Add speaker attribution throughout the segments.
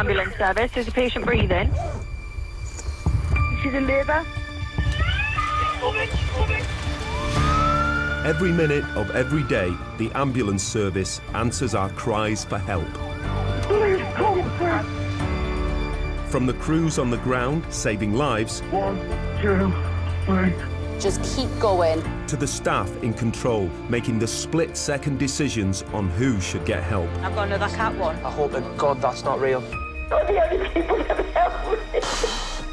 Speaker 1: Ambulance service. Is the patient breathing? She's in labour.
Speaker 2: Every minute of every day, the ambulance service answers our cries for help.
Speaker 3: Please come, sir.
Speaker 2: From the crews on the ground, saving lives,
Speaker 3: 1, 2, 3.
Speaker 4: Just keep going.
Speaker 2: to the staff in control, making the split-second decisions on who should get help.
Speaker 1: I've got another cat one.
Speaker 5: I hope to God that's not real.
Speaker 3: You're the only people that help me.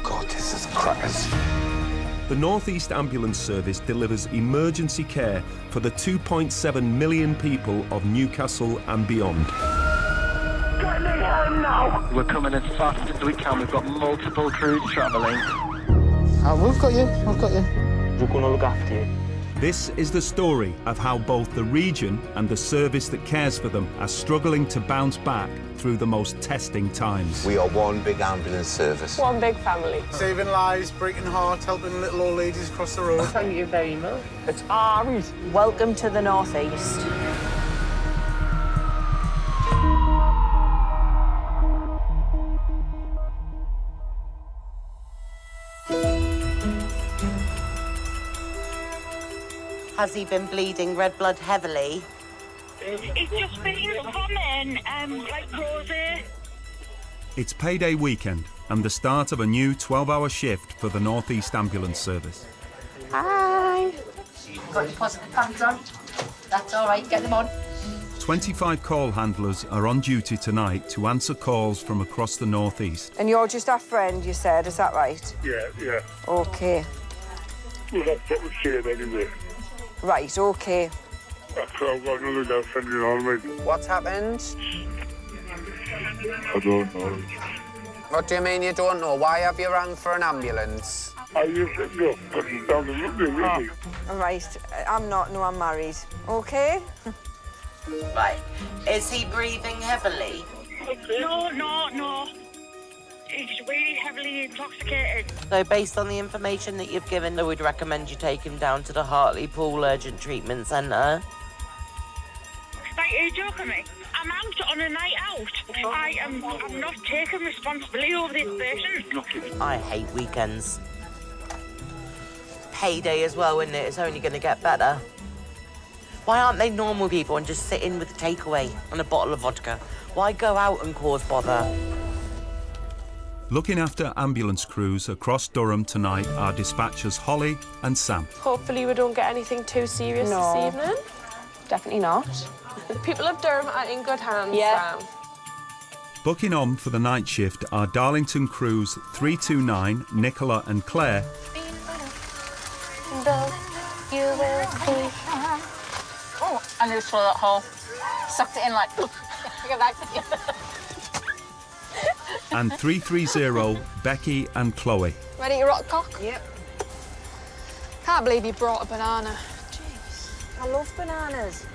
Speaker 5: God, this is crackers.
Speaker 2: The North East Ambulance Service delivers emergency care for the 2.7 million people of Newcastle and beyond.
Speaker 3: Get me home now.
Speaker 6: We're coming as fast as we can. We've got multiple crews travelling.
Speaker 5: We've got you. We're going to look after you.
Speaker 2: This is the story of how both the region and the service that cares for them are struggling to bounce back through the most testing times.
Speaker 7: We are one big ambulance service.
Speaker 4: One big family.
Speaker 8: Saving lives, breaking hearts, helping little old ladies across the road.
Speaker 4: Thank you very much.
Speaker 5: It's ours.
Speaker 4: Welcome to the North East.
Speaker 9: Has he been bleeding red blood heavily?
Speaker 1: It's just been common, like rosy.
Speaker 2: It's payday weekend and the start of a new 12-hour shift for the North East Ambulance Service.
Speaker 4: Hi. Got your positive pants on? That's all right, get them on.
Speaker 2: 25 call handlers are on duty tonight to answer calls from across the North East.
Speaker 4: And you're just our friend, you said, is that right?
Speaker 3: Yeah.
Speaker 4: Okay.
Speaker 3: Well, that's what we said anyway.
Speaker 4: Right, okay.
Speaker 3: That's how I've got another girlfriend, you know what I mean?
Speaker 5: What's happened?
Speaker 3: I don't know.
Speaker 5: What do you mean you don't know? Why have you rang for an ambulance?
Speaker 3: I used to go, but he's down the road, really.
Speaker 4: Right, I'm married. Okay?
Speaker 9: Right. Is he breathing heavily?
Speaker 1: No. He's really heavily intoxicated.
Speaker 9: So based on the information that you've given, I would recommend you take him down to the Hartlepool Urgent Treatment Centre.
Speaker 1: Like, are you joking me? I'm out on a night out. I'm not taking responsibility over this patient.
Speaker 9: I hate weekends. Payday as well, isn't it? It's only going to get better. Why aren't they normal people and just sit in with a takeaway and a bottle of vodka? Why go out and cause bother?
Speaker 2: Looking after ambulance crews across Durham tonight are dispatchers Holly and Sam.
Speaker 10: Hopefully we don't get anything too serious this evening.
Speaker 4: Definitely not.
Speaker 10: The people of Durham are in good hands,
Speaker 4: Yeah.
Speaker 10: Sam.
Speaker 2: Booking on for the night shift are Darlington crews 329, Nicola and Claire,
Speaker 4: Oh, I need to swallow that whole. Sucked it in like... Look at that.
Speaker 2: and 330, Becky and Chloe.
Speaker 10: Ready to rock cock?
Speaker 4: Yep.
Speaker 10: Can't believe you brought a banana.
Speaker 4: I love bananas.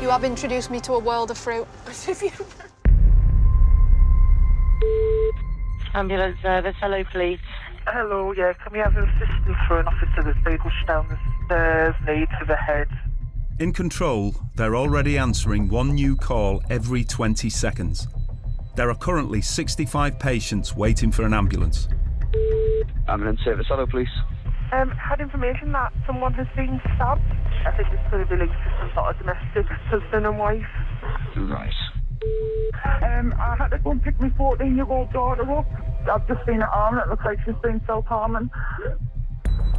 Speaker 10: You have introduced me to a world of fruit.
Speaker 1: Ambulance service, hello, police.
Speaker 6: Hello, yeah, can we have an assistance for an officer that's been pushed down the stairs, knee to the head?
Speaker 2: In control, they're already answering one new call every 20 seconds. There are currently 65 patients waiting for an ambulance.
Speaker 6: Ambulance service, hello, police.
Speaker 1: Had information that someone has been stabbed.
Speaker 6: I think this could be linked to some sort of domestic husband and wife.
Speaker 3: Right. I had to go and pick my 14-year-old daughter up. I've just seen her arm and it looks like she's been self-harming.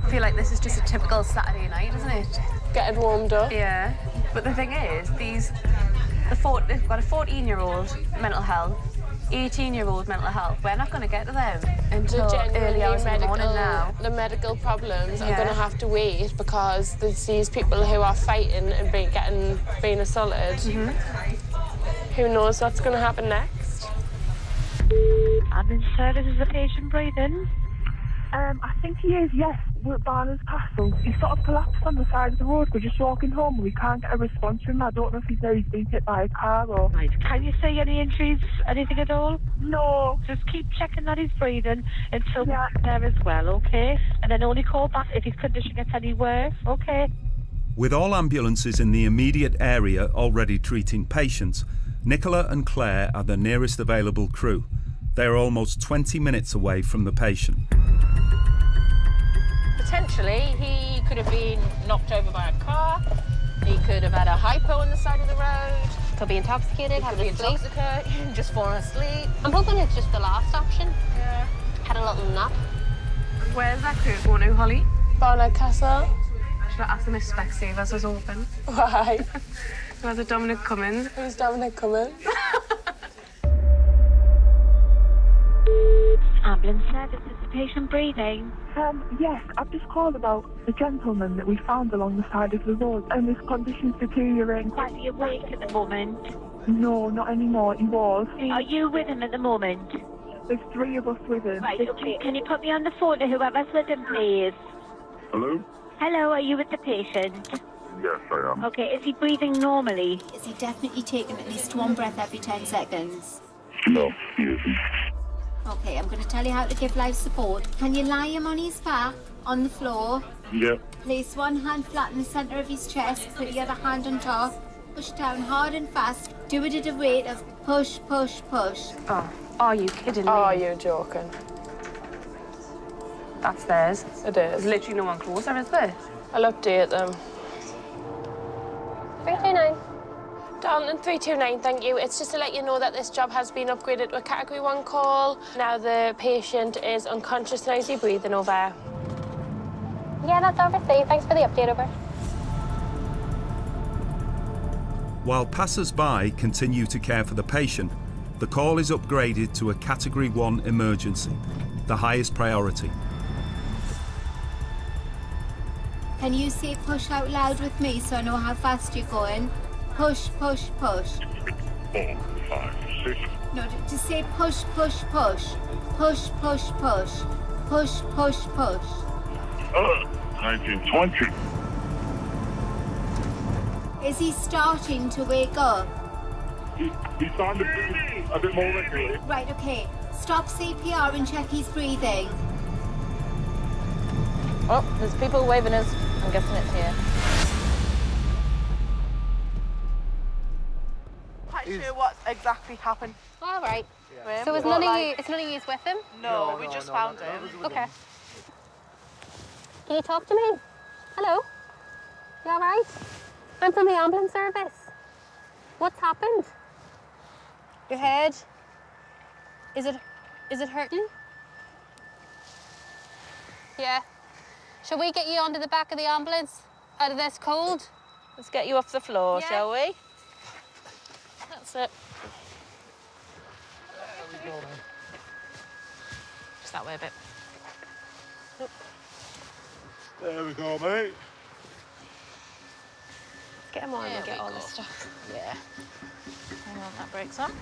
Speaker 10: I feel like this is just a typical Saturday night, isn't it? Getting warmed up. Yeah. But the thing is, they've got a 14-year-old mental health, 18-year-old mental health. We're not going to get to them until early hours in the morning now.
Speaker 11: The medical problems are going to have to wait because there's these people who are fighting and being assaulted. Who knows what's going to happen next?
Speaker 1: Ambulance service, is the patient breathing?
Speaker 6: I think he is, yes. We're at Barners Castle. He sort of collapsed on the side of the road. We're just walking home and we can't get a response from him. I don't know if he's been hit by a car or...
Speaker 1: Right, can you see any injuries, anything at all?
Speaker 6: No.
Speaker 1: Just keep checking that he's breathing until we're there as well, OK? And then only call back if his condition gets any worse, OK?
Speaker 2: With all ambulances in the immediate area already treating patients, Nicola and Claire are the nearest available crew. They are almost 20 minutes away from the patient.
Speaker 4: Potentially, he could have been knocked over by a car. He could have had a hypo on the side of the road.
Speaker 10: Could be intoxicated,
Speaker 4: Could be intoxicated, just fallen asleep.
Speaker 10: I'm hoping it's just the last option.
Speaker 4: Yeah.
Speaker 10: Had a little nap.
Speaker 11: Where's that crew going to, Holly? Barnard Castle.
Speaker 10: I should have asked them if Specsavers was open.
Speaker 11: Why?
Speaker 10: Was it Dominic Cummins?
Speaker 11: Who's Dominic Cummins?
Speaker 12: Ambulance service, is the patient breathing?
Speaker 6: Yes, I've just called about the gentleman that we found along the side of the road and his condition's deteriorating.
Speaker 12: Is he awake at the moment?
Speaker 6: No, not anymore. He was.
Speaker 12: Are you with him at the moment?
Speaker 6: There's 3 of us with him.
Speaker 12: Right, okay. Can you put me on the phone to whoever's with him, please?
Speaker 3: Hello?
Speaker 12: Hello, are you with the patient?
Speaker 3: Yes, I am.
Speaker 12: Okay, is he breathing normally?
Speaker 13: Is he definitely taking at least 1 breath every 10 seconds?
Speaker 3: No, he isn't.
Speaker 13: Okay, I'm going to tell you how to give life support. Can you lie him on his back, on the floor?
Speaker 3: Yeah.
Speaker 13: Place one hand flat in the centre of his chest, put the other hand on top. Push down hard and fast. Do it at a rate of push, push, push.
Speaker 10: Oh, are you kidding me?
Speaker 11: Are you joking?
Speaker 10: That's theirs.
Speaker 11: It
Speaker 10: There's
Speaker 11: is.
Speaker 10: literally no one closer, is there?
Speaker 11: I'll update them.
Speaker 10: 329.
Speaker 11: Darlington 329, thank you. It's just to let you know that this job has been upgraded to a Category 1 call. Now the patient is unconscious. Now is he breathing over?
Speaker 10: Yeah, that's overstayed. Thanks for the update, over.
Speaker 2: While passers-by continue to care for the patient, the call is upgraded to a Category 1 emergency, the highest priority.
Speaker 13: Can you say push out loud with me so I know how fast you're going? Push, push, push.
Speaker 3: 4, 5, 6.
Speaker 13: No, to say push, push, push. Push, push, push. Push, push, push.
Speaker 3: 1920.
Speaker 13: Is he starting to wake up?
Speaker 3: He's starting to breathe a bit more regularly.
Speaker 13: Right, okay. Stop CPR and check his breathing.
Speaker 4: Oh, there's people waving us. I'm guessing it's here.
Speaker 9: Quite sure what exactly happened.
Speaker 10: All right.
Speaker 9: Yeah.
Speaker 10: So is none of you with him?
Speaker 9: No, we just found him.
Speaker 10: Okay. Can you talk to me? Hello? You all right? I'm from the ambulance service. What's happened? Your head? Is it hurting? Yeah. Shall we get you onto the back of the ambulance out of this cold?
Speaker 4: Let's get you off the floor,
Speaker 10: Yeah.
Speaker 4: shall we? That's it. Just that way a bit.
Speaker 3: There we go, mate.
Speaker 10: Get him on
Speaker 4: There
Speaker 10: and get
Speaker 4: we
Speaker 10: all
Speaker 4: go.
Speaker 10: this stuff.
Speaker 4: Yeah. Hang on, that breaks on.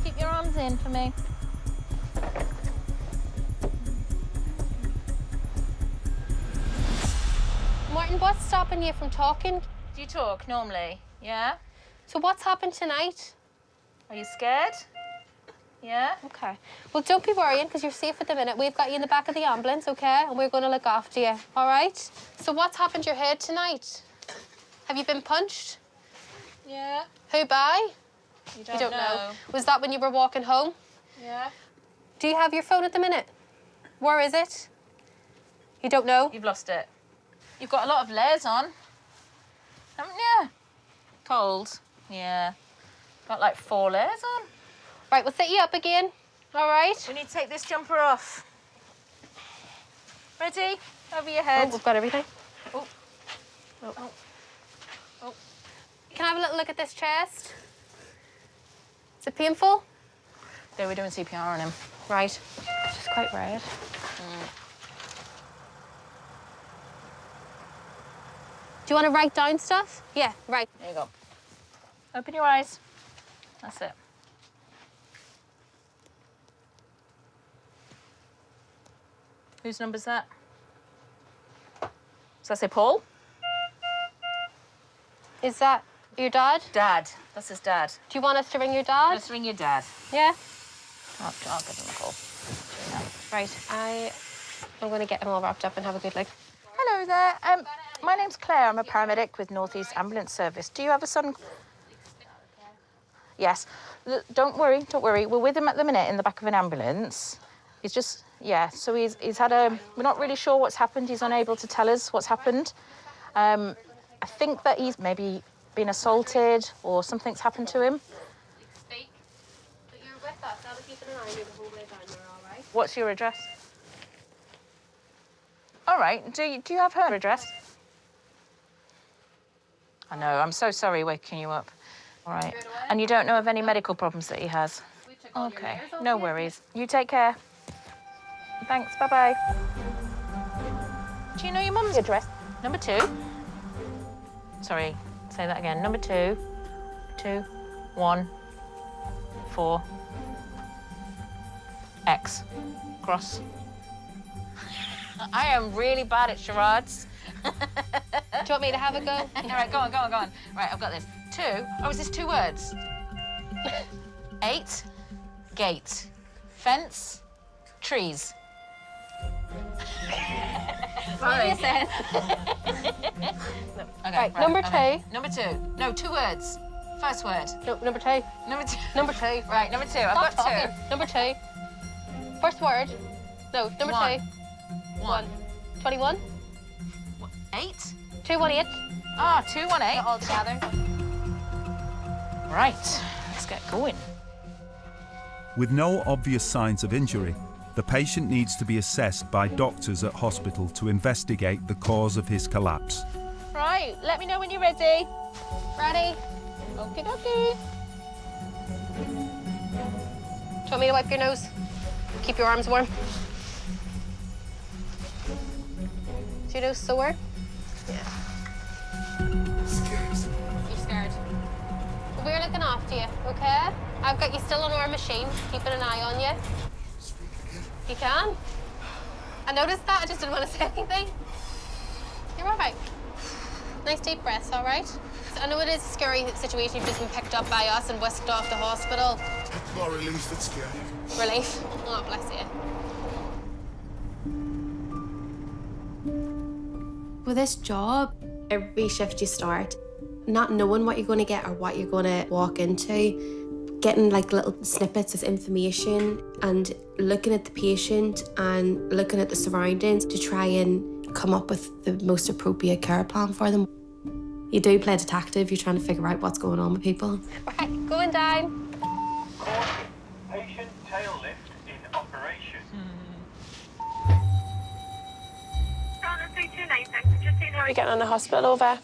Speaker 4: Keep your arms in for me.
Speaker 10: Martin, what's stopping you from talking?
Speaker 4: Do you talk normally? Yeah?
Speaker 10: So what's happened tonight?
Speaker 4: Are you scared? Yeah?
Speaker 10: Okay. Well, don't be worrying, because you're safe at the minute. We've got you in the back of the ambulance, okay? And we're going to look after you, all right? So what's happened to your head tonight? Have you been punched?
Speaker 4: Yeah.
Speaker 10: Who by?
Speaker 4: You
Speaker 10: You don't know. Was that when you were walking home?
Speaker 4: Yeah.
Speaker 10: Do you have your phone at the minute? Where is it? You don't know?
Speaker 4: You've lost it. You've got a lot of layers on, haven't you? Cold. Yeah. Got like 4 layers on.
Speaker 10: Right, we'll set you up again. All right?
Speaker 4: We need to take this jumper off. Ready? Over your head.
Speaker 10: Oh, we've got everything.
Speaker 4: Oh. Oh. Oh. Oh.
Speaker 10: Can I have a little look at this chest? Is it painful?
Speaker 4: Yeah, we're doing CPR on him.
Speaker 10: Right. It's just quite red. Do you want to write down stuff? Yeah, right.
Speaker 4: There you go. Open your eyes. That's it. Whose number's that? Does that say Paul?
Speaker 10: Is that your dad?
Speaker 4: Dad. That's his dad.
Speaker 10: Do you want us to ring your dad?
Speaker 4: Let's ring your dad.
Speaker 10: Yeah?
Speaker 4: I'll give him a call.
Speaker 10: Right, I'm going to get him all wrapped up and have a good look.
Speaker 14: Hello there. My name's Claire. I'm a paramedic with North East Ambulance Service. Do you have a son?
Speaker 4: Yes. Don't worry. We're with him at the minute in the back of an ambulance. He's just, so he's had we're not really sure what's happened. He's unable to tell us what's happened. I think that he's maybe been assaulted or something's happened to him.
Speaker 10: Speak. But you're with us. I'll be keeping an eye on you the whole way down. You're all right?
Speaker 4: What's your address? All right. Do you have her address? I know. I'm so sorry waking you up. All right. And you don't know of any medical problems that he has? Okay. No worries. You take care. Thanks. Bye-bye. Do you know your mum's address? Number 2. Sorry. Say that again. Number 2. 2, 1, 4. X. Cross. I am really bad at charades.
Speaker 10: Do you want me to have a go?
Speaker 4: All right, go on. Right, I've got this. 2. Oh, is this 2 words? 8. Gate. Fence. Trees.
Speaker 10: What you said.
Speaker 4: Okay,
Speaker 10: right, number 2.
Speaker 4: Number 2. No, 2 words. First word.
Speaker 10: No, number 2.
Speaker 4: Number 2.
Speaker 10: Number 2.
Speaker 4: Right, number 2. I've got 2.
Speaker 10: Number 2. First word. No, number 2.
Speaker 4: 1.
Speaker 10: 21.
Speaker 4: 8.
Speaker 10: 218.
Speaker 4: Ah, 218.
Speaker 10: All together.
Speaker 4: Right, let's get going.
Speaker 2: With no obvious signs of injury, the patient needs to be assessed by doctors at hospital to investigate the cause of his collapse.
Speaker 4: Right, let me know when you're ready.
Speaker 10: Ready?
Speaker 4: Okie dokie.
Speaker 10: Do you want me to wipe your nose? Keep your arms warm. Is your nose sore? Yeah. You're scared. Well, we're looking after you, okay? I've got you still on our machine, keeping an eye on you. You can? I noticed that, I just didn't want to say anything. You're all right. Nice deep breaths, all right? So I know it is a scary situation. You've just been picked up by us and whisked off to hospital.
Speaker 8: Not relief, it's scary.
Speaker 10: Relief? Oh, bless you.
Speaker 14: With this job, every shift you start, not knowing what you're going to get or what you're going to walk into, getting like little snippets of information and looking at the patient and looking at the surroundings to try and come up with the most appropriate care plan for them. You do play detective, you're trying to figure out what's going on with people.
Speaker 10: Right, going down.
Speaker 15: Patient tail lift in operation.
Speaker 11: How are you getting on the hospital over?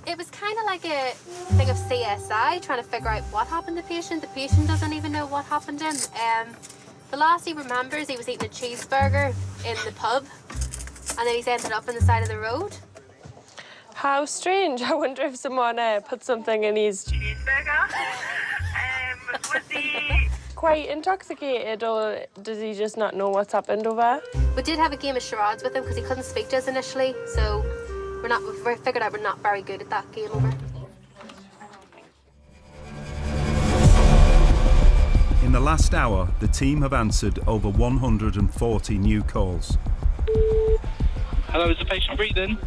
Speaker 10: It was kind of like a thing of CSI, trying to figure out what happened to the patient. The patient doesn't even know what happened to him. The last he remembers, he was eating a cheeseburger in the pub, and then he's ended up on the side of the road.
Speaker 11: How strange. I wonder if someone put something in his
Speaker 1: cheeseburger. Was he
Speaker 11: quite intoxicated, or does he just not know what's happened over?
Speaker 10: We did have a game of charades with him because he couldn't speak to us initially, so we figured out we're not very good at that game over.
Speaker 2: In the last hour, the team have answered over 140 new calls.
Speaker 15: Hello, is the patient breathing?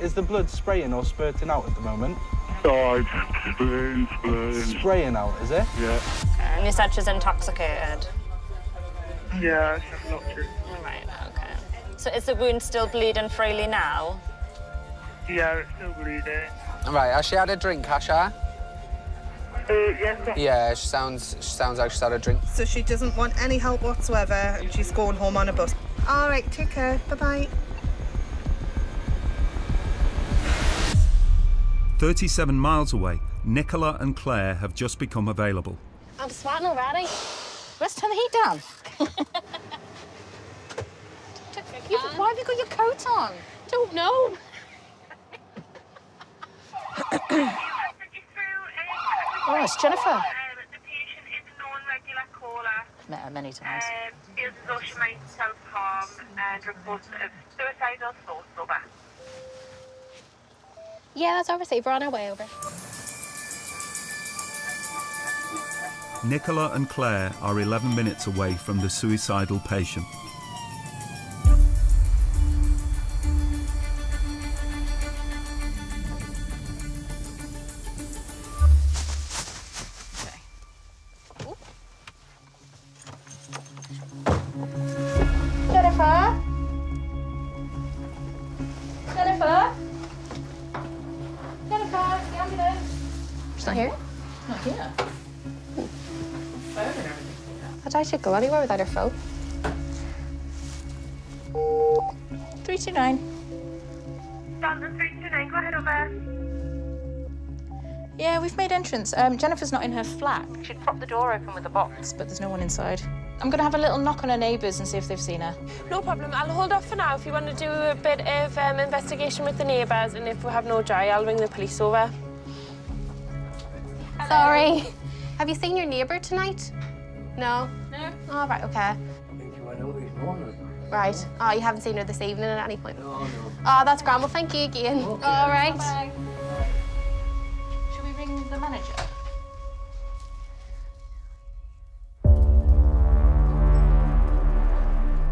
Speaker 8: Is the blood spraying or spurting out at the moment?
Speaker 16: Oh, spraying.
Speaker 8: Spraying out, is it?
Speaker 16: Yeah.
Speaker 17: And you said she's intoxicated?
Speaker 16: Yeah, she's not true.
Speaker 17: Right, okay. So is the wound still bleeding freely now?
Speaker 16: Yeah, it's still bleeding.
Speaker 5: Right, has she had a drink, Hasha?
Speaker 16: Yes.
Speaker 5: Yeah, she sounds like she's had a drink.
Speaker 18: So she doesn't want any help whatsoever and she's going home on a bus. All right, take care. Bye-bye.
Speaker 2: 37 miles away, Nicola and Claire have just become available.
Speaker 10: I'm sweating already.
Speaker 4: Let's turn the heat down. Why have you got your coat on?
Speaker 10: Don't know.
Speaker 4: Oh, it's Jennifer.
Speaker 1: The patient is a known regular caller.
Speaker 4: I've met her many times.
Speaker 1: Feels as though she might self-harm and reports of suicidal thoughts over.
Speaker 10: Yeah, that's our receiver on our way over.
Speaker 2: Nicola and Claire are 11 minutes away from the suicidal patient.
Speaker 4: Yeah. Phone and everything.
Speaker 10: I doubt she'd go anywhere without her phone.
Speaker 4: 329.
Speaker 6: Stanton 329, go ahead over.
Speaker 4: Yeah, we've made entrance. Jennifer's not in her flat. She'd propped the door open with a box, but there's no one inside. I'm going to have a little knock on her neighbours and see if they've seen her.
Speaker 11: No problem. I'll hold off for now. If you want to do a bit of investigation with the neighbours, and if we have no joy, I'll ring the police over.
Speaker 10: Sorry. Have you seen your neighbour tonight? No?
Speaker 11: No.
Speaker 10: Oh, right, okay. Right. Oh, you haven't seen her this evening at any point?
Speaker 19: No, no.
Speaker 10: Oh, that's grand. Well, thank you again.
Speaker 19: Okay.
Speaker 10: All right.
Speaker 4: Bye. Shall we ring the manager?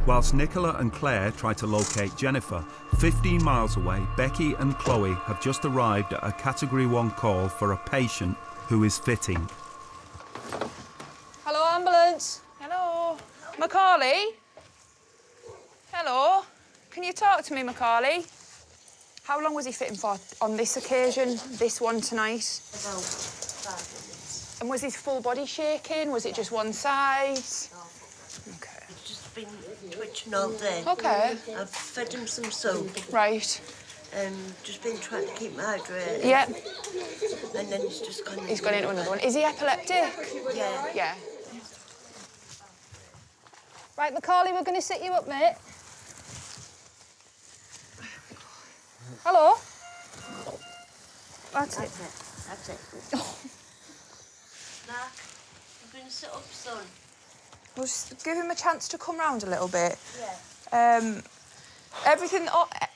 Speaker 2: Whilst Nicola and Claire try to locate Jennifer, 15 miles away, Becky and Chloe have just arrived at a Category 1 call for a patient who is fitting.
Speaker 20: Hello, ambulance. Hello. Macaulay? Hello. Can you talk to me, Macaulay? How long was he fitting for on this occasion, this one tonight?
Speaker 19: About 5 minutes.
Speaker 20: And was his full body shaking? Was it just one side? OK.
Speaker 19: He's just been twitching all day.
Speaker 20: OK.
Speaker 19: I've fed him some soap.
Speaker 20: Right.
Speaker 19: Just been trying to keep him hydrated.
Speaker 20: Yeah.
Speaker 19: And then he's just gone into...
Speaker 20: He's gone into another one. Is he epileptic?
Speaker 19: Yeah.
Speaker 20: Yeah.
Speaker 21: Right, Macaulay, we're going to sit you up, mate. Hello? That's it.
Speaker 19: That's it. Mark, you've been sit up, son.
Speaker 20: We'll just give him a chance to come round a little bit.
Speaker 19: Yeah.
Speaker 20: Everything,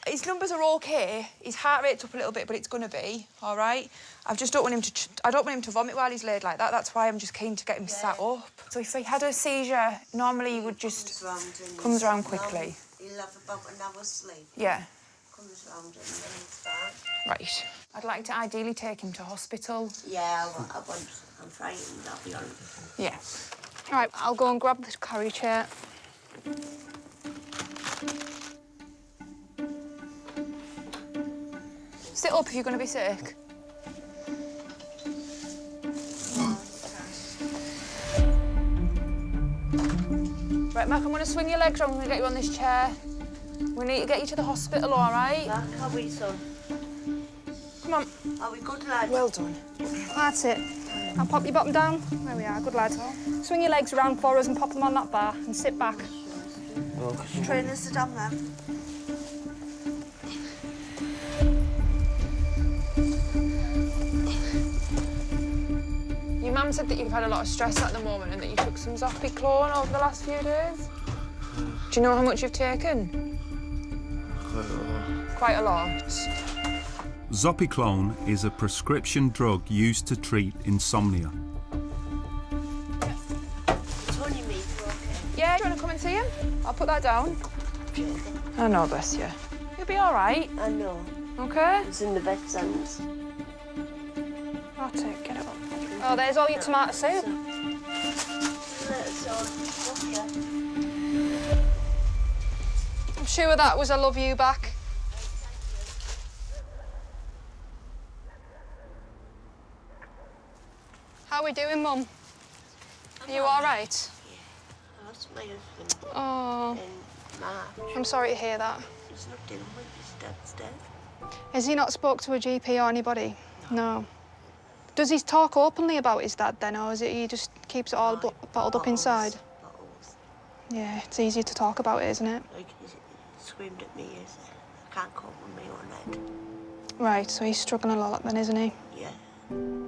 Speaker 20: his numbers are OK. His heart rate's up a little bit, but it's going to be, all right? I just don't want him to... I don't want him to vomit while he's laid like that. That's why I'm just keen to get him sat up. So if he had a seizure, normally he would just... Comes round quickly.
Speaker 19: He'll have about an hour's sleep.
Speaker 20: Yeah.
Speaker 19: Comes round and then he's fine.
Speaker 20: Right. I'd like to ideally take him to hospital.
Speaker 19: Yeah, I'm frightened, I'll be honest.
Speaker 20: Yeah.
Speaker 21: All right, I'll go and grab the carry chair.
Speaker 20: Sit up if you're going to be sick. Right, Mac, I'm going to swing your legs round. I'm going to get you on this chair. We need to get you to the hospital, all right?
Speaker 19: Mark, how are we, son?
Speaker 20: Come on.
Speaker 19: Are we good, lad?
Speaker 20: Well done.
Speaker 21: That's it. I'll pop your bottom down. There we are, good lad. Swing your legs around for us and pop them on that bar and sit back.
Speaker 19: Trainers sit down there.
Speaker 20: Your mum said that you've had a lot of stress at the moment and that you took some Zopiclone over the last few days. Do you know how much you've taken? Quite a lot.
Speaker 2: Zopiclone is a prescription drug used to treat insomnia.
Speaker 19: Tony, me, you okay?
Speaker 20: Yeah, do you want to come and see him? I'll put that down. I know, bless you. You'll be all right.
Speaker 19: I know.
Speaker 20: OK?
Speaker 19: It's in the vet's hands.
Speaker 20: That's it, get it up.
Speaker 21: Oh, there's all your tomato soup. I'm sure that was a love you back. How are we doing, Mum? Are you all right?
Speaker 19: I lost my husband.
Speaker 21: Oh.
Speaker 19: In March.
Speaker 21: I'm sorry to hear that.
Speaker 19: He's not dealing with his dad's death.
Speaker 21: Has he not spoke to a GP or anybody? No. Does he talk openly about his dad then, or is it he just keeps it all bottled up inside?
Speaker 19: Bottles.
Speaker 21: Yeah, it's easier to talk about it, isn't it?
Speaker 19: Like, he screamed at me, I can't cope with my own head.
Speaker 21: Right, so he's struggling a lot then, isn't he?
Speaker 19: Yeah.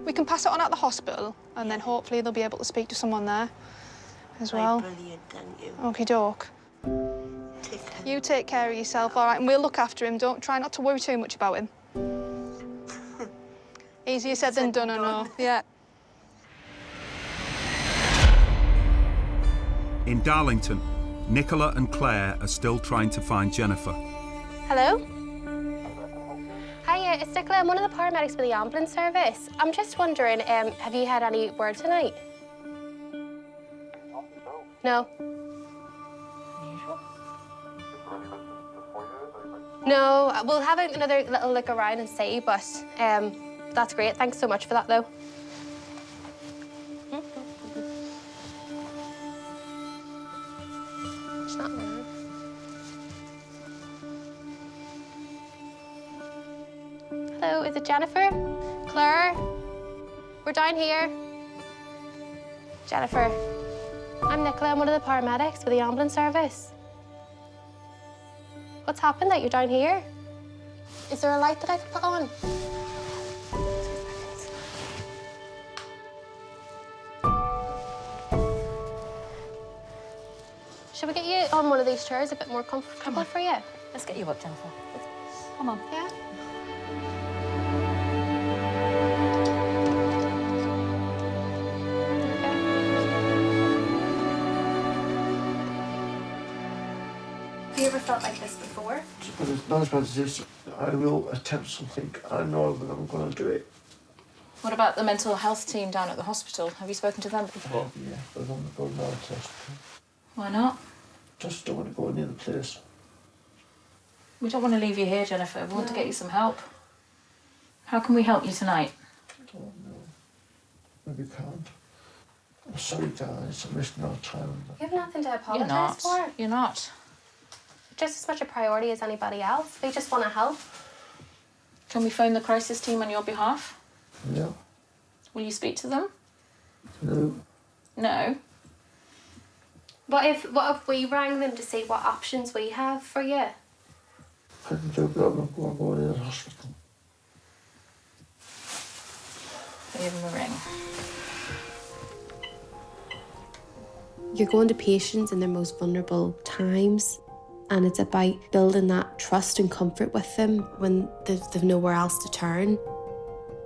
Speaker 21: We can pass it on at the hospital, and then hopefully they'll be able to speak to someone there as well.
Speaker 19: Brilliant, thank you.
Speaker 21: Okie doke. You take care of yourself, all right, and we'll look after him. Try not to worry too much about him. Easier said than done, I know. Yeah.
Speaker 2: In Darlington, Nicola and Claire are still trying to find Jennifer.
Speaker 10: Hello? Hiya, it's Nicola. I'm one of the paramedics for the ambulance service. I'm just wondering, have you had any word tonight? No? No, we'll have another little look around and see, but that's great. Thanks so much for that, though.
Speaker 14: Hello, is it Jennifer? Claire? We're down here. Jennifer, I'm Nicola. I'm one of the paramedics for the ambulance service. What's happened that you're down here? Is there a light that I could put on? Should we get you on one of these chairs a bit more comfortable for you?
Speaker 17: Let's get you up, Jennifer. Come on.
Speaker 14: Yeah? Have you ever felt like this before?
Speaker 7: But it's not as bad as this. I will attempt something. I know that I'm going to do it.
Speaker 4: What about the mental health team down at the hospital? Have you spoken to them before?
Speaker 7: Oh, yeah, but I don't want to go near the place.
Speaker 4: Why not?
Speaker 7: Just don't want to go near the place.
Speaker 4: We don't want to leave you here, Jennifer. We want to get you some help. How can we help you tonight?
Speaker 7: I don't know. Maybe we can't. I'm sorry, guys. I'm wasting our time.
Speaker 14: You have nothing to apologise
Speaker 4: You're not.
Speaker 14: for.
Speaker 4: You're not.
Speaker 14: Just as much a priority as anybody else. We just want to help.
Speaker 4: Can we phone the crisis team on your behalf?
Speaker 7: Yeah.
Speaker 4: Will you speak to them?
Speaker 7: No.
Speaker 4: No?
Speaker 14: What if we rang them to see what options we have for you?
Speaker 7: I can do it, but I'm not going to the hospital.
Speaker 4: Give them a ring.
Speaker 14: You're going to patients in their most vulnerable times, and it's about building that trust and comfort with them when they've nowhere else to turn.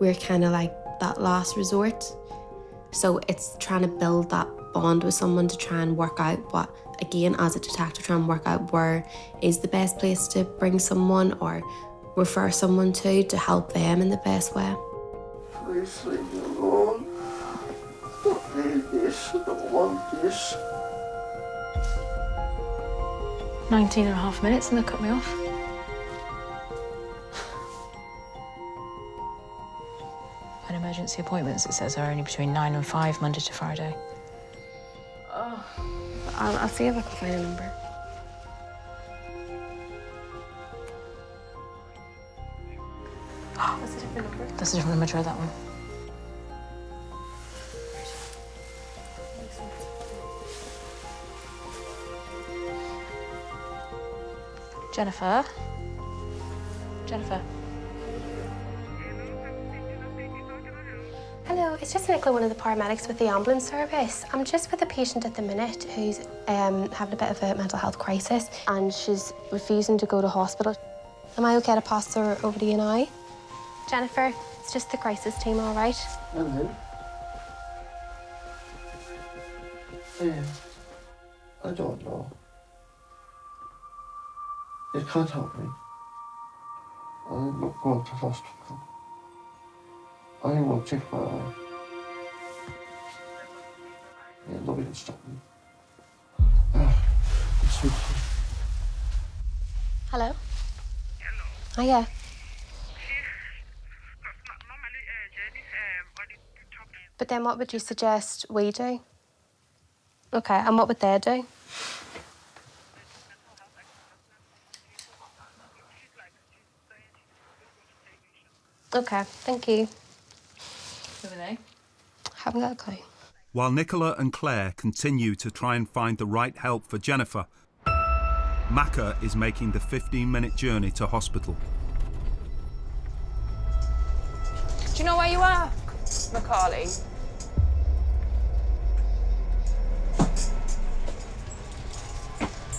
Speaker 14: We're kind of like that last resort. So it's trying to build that bond with someone to try and work out what, again, as a detective, try and work out where is the best place to bring someone or refer someone to help them in the best way.
Speaker 7: Please leave me alone. I don't need this. I don't want this.
Speaker 4: 19 and a half minutes and they cut me off. And emergency appointments, it says, are only between 9 and 5, Monday to Friday.
Speaker 14: Oh. I'll see if I can find a number. That's a different number.
Speaker 4: That's a different number, try that one. Jennifer? Jennifer?
Speaker 14: Hello, it's just Nicola, one of the paramedics with the ambulance service. I'm just with a patient at the minute who's having a bit of a mental health crisis and she's refusing to go to hospital. Am I okay to pass her over to you now? Jennifer, it's just the crisis team, all right?
Speaker 7: Hello. I don't know. You can't help me. I'm not going to hospital. I won't take my eye. Yeah, nobody can stop me. Sweet.
Speaker 14: Hello? Oh, yeah. But then what would you suggest we do? Okay, and what would they do? Okay, thank you.
Speaker 4: Who are they?
Speaker 14: Haven't got a clue.
Speaker 2: While Nicola and Claire continue to try and find the right help for Jennifer, Macca is making the 15-minute journey to hospital.
Speaker 20: Do you know where you are, Macaulay?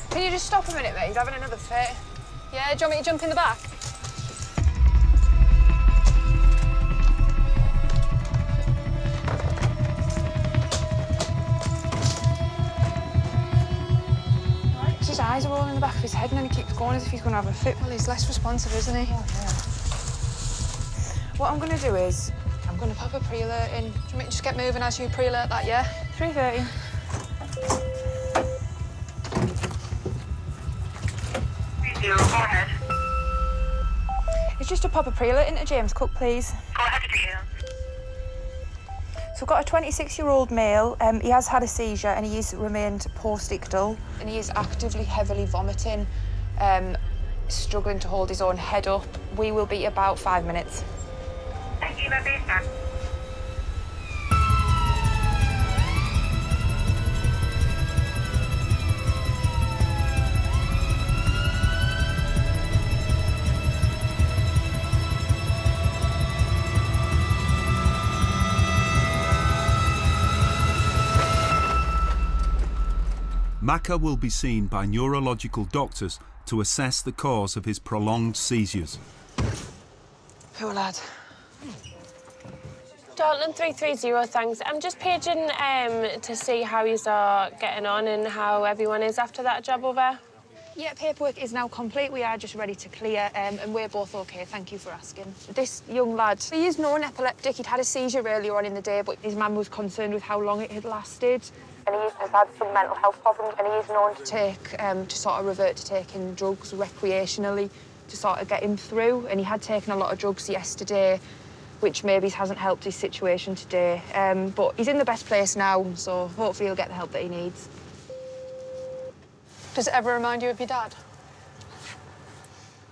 Speaker 20: Can you just stop a minute, mate? He's having another fit.
Speaker 21: Yeah, do you want me to jump in the back?
Speaker 20: His eyes are all in the back of his head and then he keeps going as if he's going to have a fit.
Speaker 21: Well, he's less responsive, isn't he?
Speaker 20: Oh, yeah. What I'm going to do is, I'm going to pop a pre-alert in.
Speaker 21: Do you want me to just get moving as you pre-alert that, yeah?
Speaker 20: 3:30.
Speaker 1: Go ahead.
Speaker 20: It's just to pop a pre-alert into James Cook, please.
Speaker 1: Go ahead, dear.
Speaker 20: So I've got a 26-year-old male. He has had a seizure and he has remained post-ictal and he is actively heavily vomiting. struggling to hold his own head up. We will be about 5 minutes.
Speaker 1: Thank you, my best.
Speaker 2: Maka will be seen by neurological doctors to assess the cause of his prolonged seizures.
Speaker 20: Poor lad.
Speaker 11: Dalton 330, thanks. I'm just paging to see how you are getting on and how everyone is after that job over.
Speaker 20: Yeah, paperwork is now complete. We are just ready to clear, and we're both OK. Thank you for asking. This young lad, he is known epileptic. He'd had a seizure earlier on in the day, but his mum was concerned with how long it had lasted. And he has had some mental health problems, and he is known to take, to sort of revert to taking drugs recreationally to sort of get him through. And he had taken a lot of drugs yesterday, which maybe hasn't helped his situation today. But he's in the best place now, so hopefully he'll get the help that he needs.
Speaker 21: Does it ever remind you of your dad?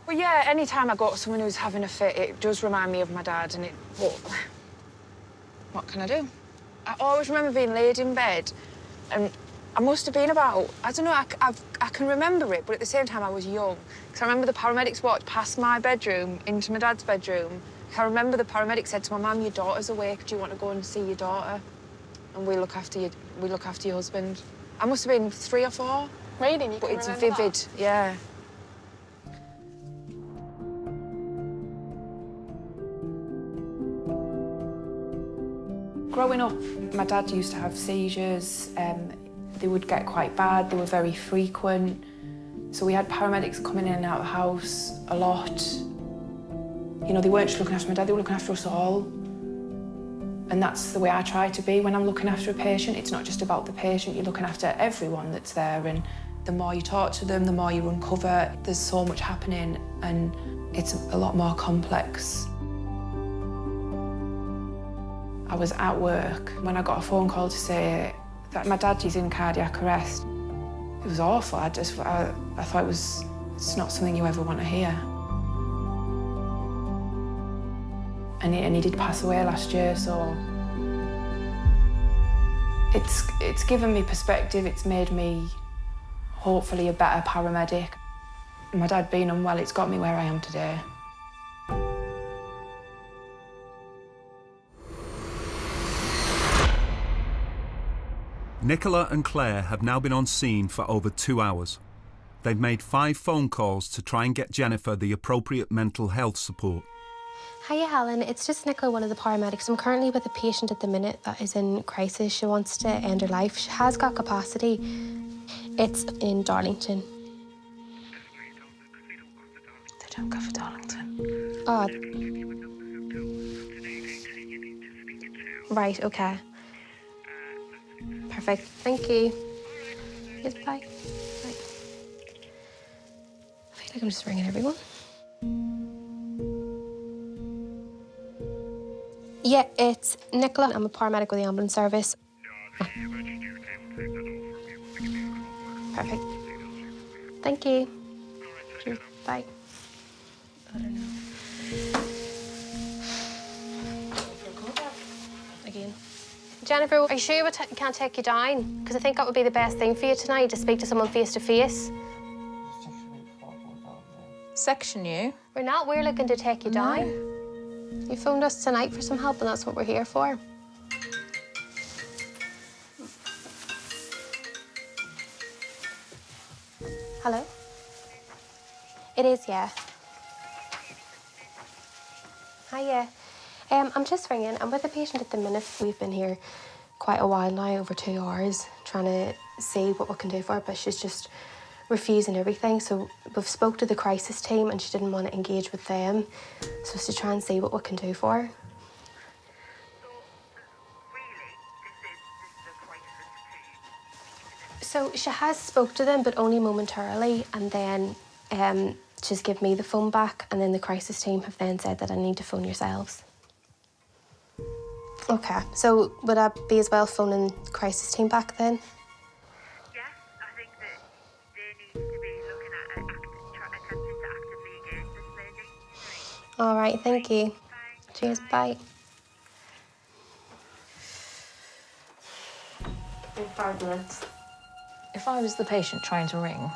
Speaker 20: Well, yeah, any time I go to someone who's having a fit, it does remind me of my dad, and what can I do? I always remember being laid in bed, and I must have been about, I don't know, I can remember it, but at the same time I was young. Because I remember the paramedics walked past my bedroom into my dad's bedroom. I remember the paramedic said to my mum, "Your daughter's awake, do you want to go and see your daughter? And we look after your husband." I must have been 3 or 4.
Speaker 21: Really?
Speaker 20: But it's vivid, that? Yeah. Growing up, my dad used to have seizures. They would get quite bad. They were very frequent. So we had paramedics coming in and out of the house a lot. You know, they weren't just looking after my dad, they were looking after us all. And that's the way I try to be when I'm looking after a patient. It's not just about the patient, you're looking after everyone that's there. And the more you talk to them, the more you uncover. There's so much happening, and it's a lot more complex. I was at work when I got a phone call to say that my dad is in cardiac arrest. It was awful. I thought it's not something you ever want to hear. And he did pass away last year, so it's given me perspective. It's made me hopefully a better paramedic. My dad being unwell, it's got me where I am today.
Speaker 2: Nicola and Claire have now been on scene for over 2 hours. They've made 5 phone calls to try and get Jennifer the appropriate mental health support.
Speaker 14: Hiya, Helen. It's just Nicola, one of the paramedics. I'm currently with a patient at the minute that is in crisis. She wants to end her life. She has got capacity. It's in Darlington.
Speaker 9: They don't go for Darlington.
Speaker 14: Oh. Right, OK. Perfect. Thank you. Yes, bye. Bye. I feel like I'm just ringing everyone. Yeah, it's Nicola. I'm a paramedic with the ambulance service. Perfect. Thank you. Bye. I don't know. Again. Jennifer, are you sure you can't take you down? Because I think that would be the best thing for you tonight, to speak to someone face to face.
Speaker 4: Section you?
Speaker 14: We're not. We're looking to take you down. You phoned us tonight for some help, and that's what we're here for. Hello? It is, yeah. Hiya. I'm just ringing. I'm with a patient at the minute. We've been here quite a while now, over 2 hours, trying to see what we can do for her, but she's just refusing everything. So we've spoke to the crisis team and she didn't want to engage with them. So it's to try and see what we can do for her. So she has spoke to them, but only momentarily, and then she's given me the phone back, and then the crisis team have then said that I need to phone yourselves. Okay, so would I be as well phoning the crisis team back then?
Speaker 1: Yes, I think that they need to be looking at attempting to
Speaker 14: All right, thank you. Cheers, bye. In 5 minutes.
Speaker 4: If I was the patient trying to ring,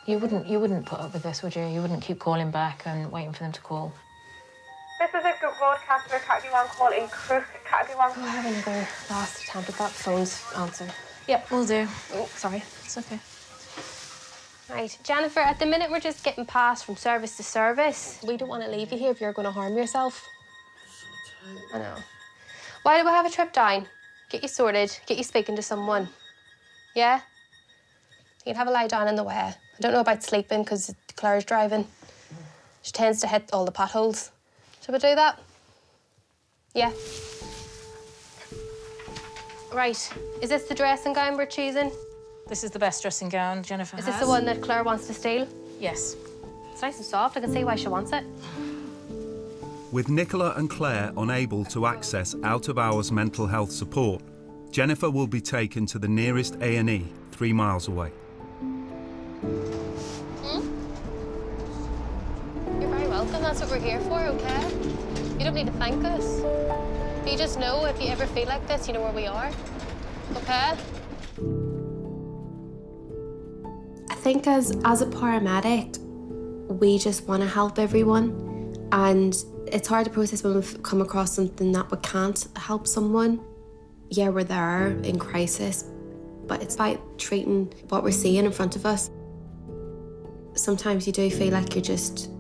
Speaker 4: you wouldn't put up with this, would you? You wouldn't keep calling back and waiting for them to call.
Speaker 10: This is a good broadcast of a Category 1 call in Crook, Category 1.
Speaker 14: Oh, I have another last attempt at that phone's answer.
Speaker 4: Yep, we'll do. Oh, sorry. It's okay.
Speaker 14: Right, Jennifer, at the minute we're just getting passed from service to service. We don't want to leave you here if you're going to harm yourself. I know. Why don't we have a trip down? Get you sorted, get you speaking to someone. Yeah? You can have a lie down in the way. I don't know about sleeping because Claire's driving. She tends to hit all the potholes. Shall we do that? Yeah. Right, is this the dressing gown we're choosing?
Speaker 4: This is the best dressing gown Jennifer has.
Speaker 14: Is this the one that Claire wants to steal?
Speaker 4: Yes.
Speaker 14: It's nice and soft. I can see why she wants it.
Speaker 2: With Nicola and Claire unable to access out-of-hours mental health support, Jennifer will be taken to the nearest A&E 3 miles away.
Speaker 14: You're very welcome. That's what we're here for, okay? You don't need to thank us. You just know if you ever feel like this, you know where we are, okay? I think as a paramedic, we just want to help everyone, and it's hard to process when we've come across something that we can't help someone. Yeah, we're there in crisis, but it's about treating what we're seeing in front of us. Sometimes you do feel like you're just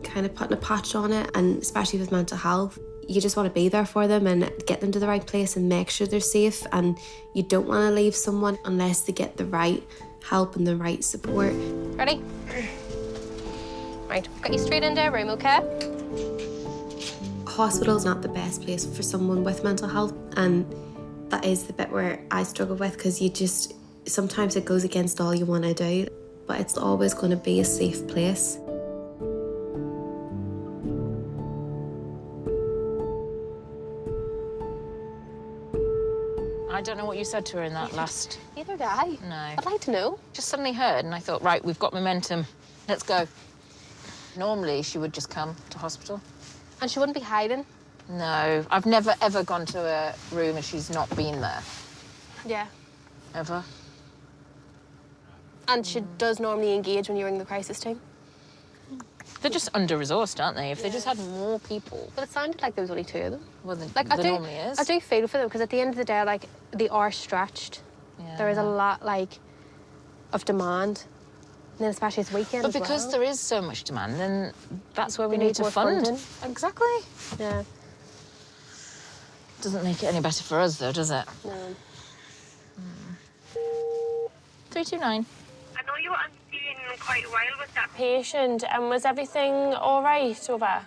Speaker 14: kind of putting a patch on it, and especially with mental health, you just want to be there for them and get them to the right place and make sure they're safe, and you don't want to leave someone unless they get the right help and the right support. Ready? Right, got you straight into a room, okay? Hospital's not the best place for someone with mental health, and that is the bit where I struggle with, because sometimes it goes against all you want to do, but it's always going to be a safe place.
Speaker 4: I don't know what you said to her in that last...
Speaker 14: Neither do I.
Speaker 4: No.
Speaker 14: I'd like to know.
Speaker 4: Just suddenly heard and I thought, right, we've got momentum. Let's go. Normally, she would just come to hospital.
Speaker 14: And she wouldn't be hiding?
Speaker 4: No. I've never, ever gone to a room and she's not been there.
Speaker 14: Yeah.
Speaker 4: Ever.
Speaker 14: And she does normally engage when you ring the crisis team?
Speaker 4: They're just under-resourced, aren't they? If they just had more people.
Speaker 14: But it sounded like there was only 2 of them.
Speaker 4: Well, there normally is.
Speaker 14: I do feel for them, because at the end of the day, like, they are stretched.
Speaker 4: Yeah.
Speaker 14: There is a lot, like, of demand. And then especially this weekend
Speaker 4: But because there is so much demand, then that's where we need to
Speaker 14: more
Speaker 4: fund.
Speaker 14: funding.
Speaker 4: Exactly.
Speaker 14: Yeah.
Speaker 4: Doesn't make it any better for us, though, does it?
Speaker 14: No.
Speaker 4: 329.
Speaker 10: I know you were on scene quite a while with that patient, and was everything all right over?